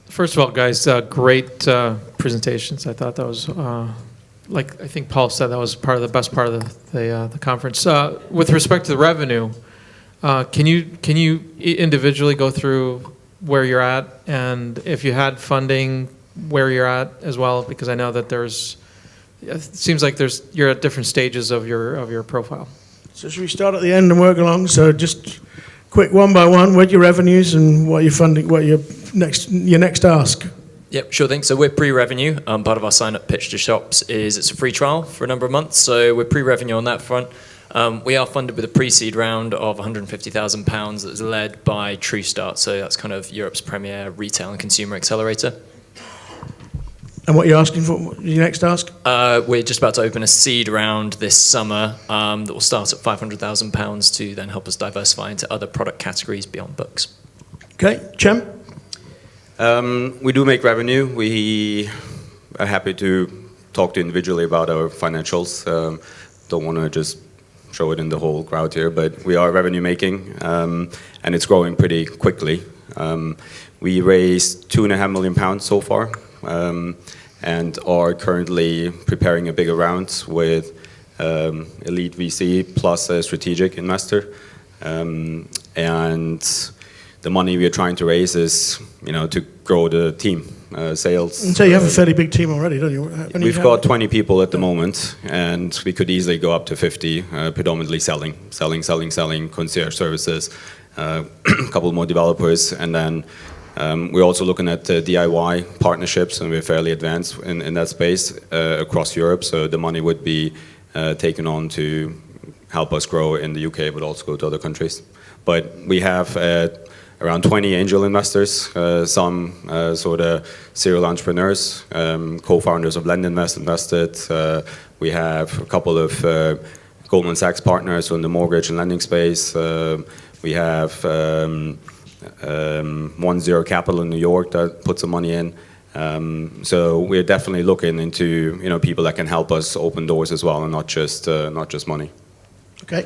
First of all, guys, great presentations. I thought that was, like I think Paul said, that was part of the best part of the conference. With respect to the revenue, can you individually go through where you're at, and if you had funding, where you're at as well? Because I know that it seems like you're at different stages of your profile. So should we start at the end and work along? So just quick one by one, what are your revenues and what are your funding, what are your next ask? Yep, sure thing. So we're pre-revenue. Part of our sign-up pitch to shops is it's a free trial for a number of months. So we're pre-revenue on that front. We are funded with a pre-seed round of £150,000 that's led by True Start. So that's kind of Europe's premier retail and consumer accelerator. And what are you asking for? Your next ask? We're just about to open a seed round this summer that will start at £500,000 to then help us diversify into other product categories beyond books. Okay, Cem? We do make revenue. We are happy to talk to you individually about our financials. Don't want to just show it in the whole crowd here, but we are revenue making, and it's growing pretty quickly. We raised £2.5 million so far, and are currently preparing a bigger round with elite VC plus a strategic investor. And the money we are trying to raise is, to grow the team, sales. And so you have a fairly big team already, don't you? We've got 20 people at the moment, and we could easily go up to 50, predominantly selling, concierge services, a couple more developers, and then we're also looking at DIY partnerships, and we're fairly advanced in that space across Europe, so the money would be taken on to help us grow in the UK, but also go to other countries. But we have around 20 angel investors, some sort of serial entrepreneurs, co-founders of LendInvest invested. We have a couple of Goldman Sachs partners in the mortgage and lending space. We have 10 Capital in New York that put some money in. So we're definitely looking into people that can help us open doors as well, and not just money. Okay,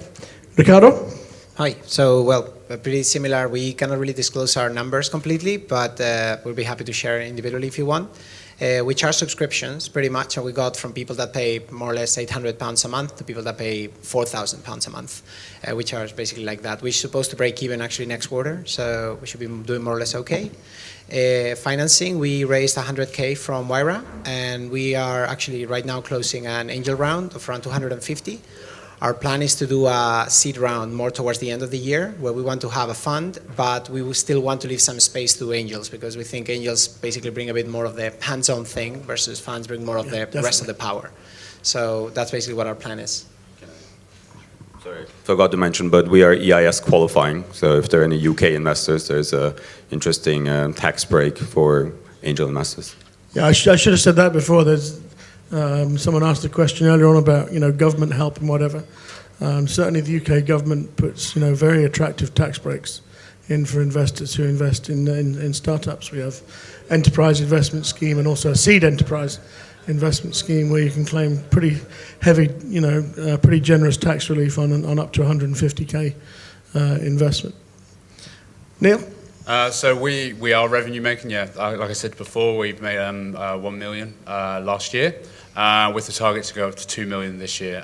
Ricardo. Hi. So, pretty similar. We cannot really disclose our numbers completely, but we'll be happy to share individually if you want. We charge subscriptions pretty much, and we got from people that pay more or less £800 a month to people that pay £4,000 a month. We charge basically like that. We're supposed to break even actually next quarter, so we should be doing more or less okay. Financing, we raised 100K from Wyra, and we are actually right now closing an angel round of around 250. Our plan is to do a seed round more towards the end of the year, where we want to have a fund, but we will still want to leave some space to angels, because we think angels basically bring a bit more of the hands-on thing versus funds bring more of the rest of the power. So that's basically what our plan is. Sorry, forgot to mention, but we are EIS qualifying, so if there are any UK investors, there's an interesting tax break for angel investors. Yeah, I should have said that before. There's someone asked a question earlier on about government help and whatever. Certainly the UK government puts very attractive tax breaks in for investors who invest in startups. We have enterprise investment scheme and also a seed enterprise investment scheme where you can claim pretty heavy, pretty generous tax relief on up to 150k investment. Neil? So we are revenue making, yeah. Like I said before, we've made 1 million last year, with the target to go up to 2 million this year.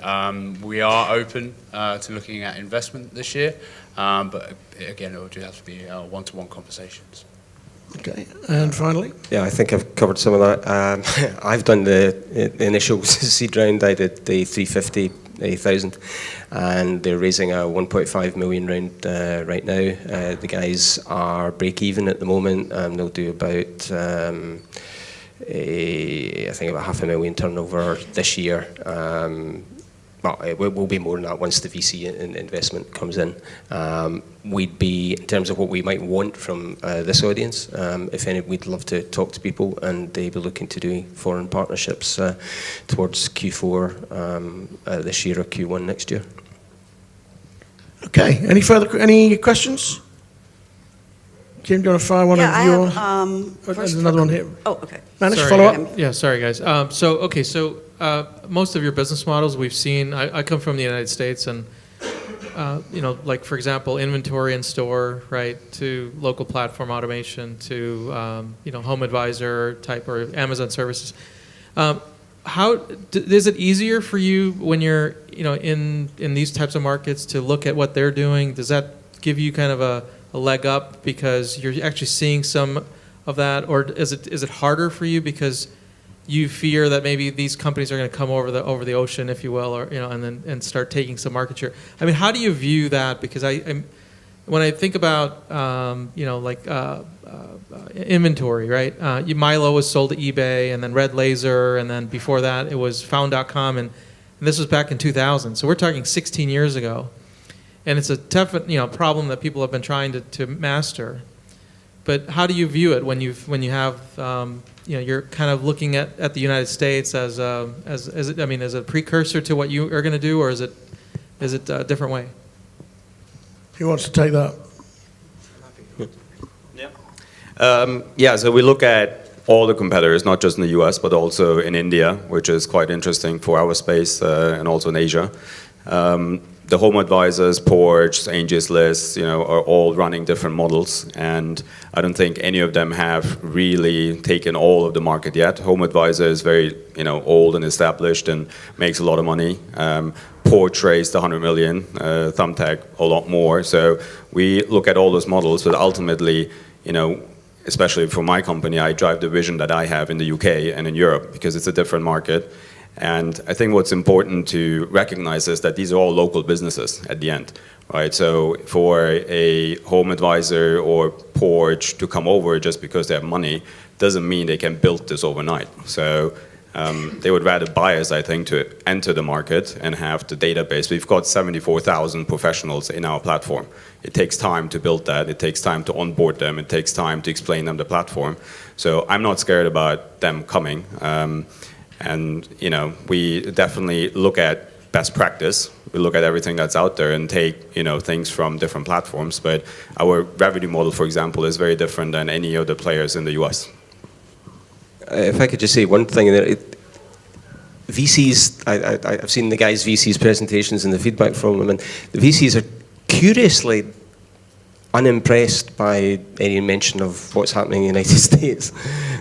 We are open to looking at investment this year, but again, it will just have to be one-to-one conversations. Okay, and finally? Yeah, I think I've covered some of that. I've done the initial seed round. I did the 350,000, and they're raising a 1.5 million round right now. The guys are break even at the moment. They'll do about I think about £500,000 turnover this year. Well, it will be more than that once the VC investment comes in. We'd be, in terms of what we might want from this audience, if any, we'd love to talk to people, and they'll be looking to do foreign partnerships towards Q4 this year or Q1 next year. Okay, any questions? Kim, do you want to fire one of your? There's another one here. Oh, okay. Manish, follow up? Yeah, sorry guys. So most of your business models we've seen, I come from the United States, and like for example, inventory in store, right, to local platform automation, to home advisor type or Amazon services. Is it easier for you when you're in these types of markets to look at what they're doing? Does that give you kind of a leg up because you're actually seeing some of that, or is it harder for you because you fear that maybe these companies are going to come over the ocean, if you will, or and start taking some market share? I mean, how do you view that? Because when I think about inventory, right? Milo was sold to eBay, and then Red Laser, and then before that it was Found.com, and this was back in 2000. So we're talking 16 years ago, and it's a tough problem that people have been trying to master. But how do you view it when you have you're kind of looking at the United States as a precursor to what you are going to do, or is it a different way? Who wants to take that? So we look at all the competitors, not just in the US, but also in India, which is quite interesting for our space, and also in Asia. The home advisors, Porch, Angie's List, are all running different models, and I don't think any of them have really taken all of the market yet. Home advisor is very, old and established and makes a lot of money. Porch raised 100 million, Thumbtack a lot more. So we look at all those models, but ultimately, especially for my company, I drive the vision that I have in the UK and in Europe because it's a different market. And I think what's important to recognize is that these are all local businesses at the end, right? So for a home advisor or Porch to come over just because they have money doesn't mean they can build this overnight. So they would rather buy us, I think, to enter the market and have the database. We've got 74,000 professionals in our platform. It takes time to build that. It takes time to onboard them. It takes time to explain them the platform. So I'm not scared about them coming. And we definitely look at best practice. We look at everything that's out there and take things from different platforms. But our revenue model, for example, is very different than any of the players in the US. If I could just say one thing, VCs, I've seen the guys' VCs presentations and the feedback from them, and the VCs are curiously unimpressed by any mention of what's happening in the United States.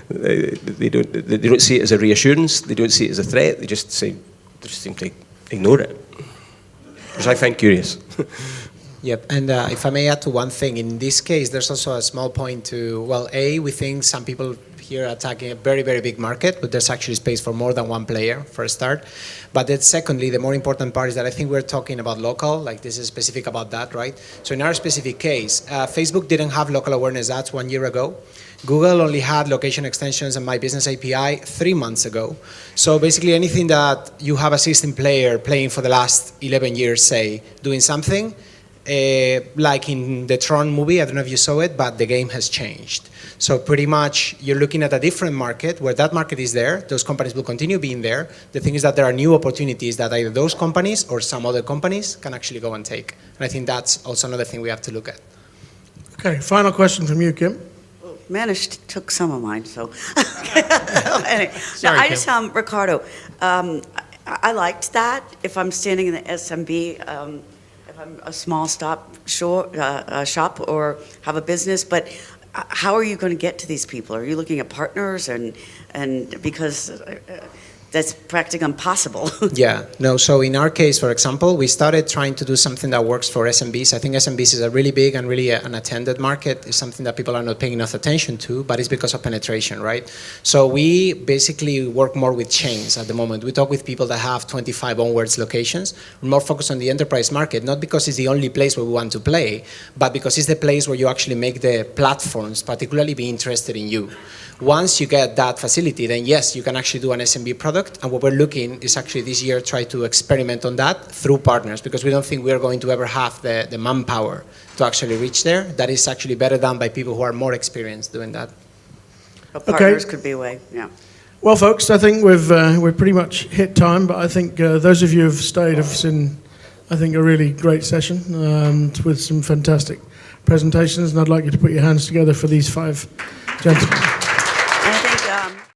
They don't see it as a reassurance. They don't see it as a threat. They just seem to ignore it, which I find curious. Yep, and if I may add to one thing, in this case, there's also a small point to, we think some people here are attacking a very, very big market, but there's actually space for more than one player for a start. But then secondly, the more important part is that I think we're talking about local, like this is specific about that, right? So in our specific case, Facebook didn't have local awareness ads 1 year ago. Google only had location extensions and My Business API 3 months ago. So basically anything that you have a system player playing for the last 11 years, say, doing something, like in the Tron movie, I don't know if you saw it, but the game has changed. So pretty much you're looking at a different market where that market is there, those companies will continue being there. The thing is that there are new opportunities that either those companies or some other companies can actually go and take. And I think that's also another thing we have to look at. Okay, final question from you, Kim. Managed took some of mine, so. Anyway, Sorry, no, I Kim. just, Ricardo, I liked that. If I'm standing in the SMB, if I'm a small shop or have a business, but how are you going to get to these people? Are you looking at partners and because that's practically impossible. Yeah, no, so in our case, for example, we started trying to do something that works for SMBs. I think SMBs is a really big and really unattended market. It's something that people are not paying enough attention to, but it's because of penetration, right? So we basically work more with chains at the moment. We talk with people that have 25 onwards locations. We're more focused on the enterprise market, not because it's the only place where we want to play, but because it's the place where you actually make the platforms particularly be interested in you. Once you get that facility, then yes, you can actually do an SMB product. And what we're looking is actually this year try to experiment on that through partners, because we don't think we are going to ever have the manpower to actually reach there. That is actually better done by people who are more experienced doing that. But partners could be a way, yeah. Well, folks, I think we've pretty much hit time, but I think those of you who've stayed have seen, I think, a really great session with some fantastic presentations, and I'd like you to put your hands together for these 5 gentlemen.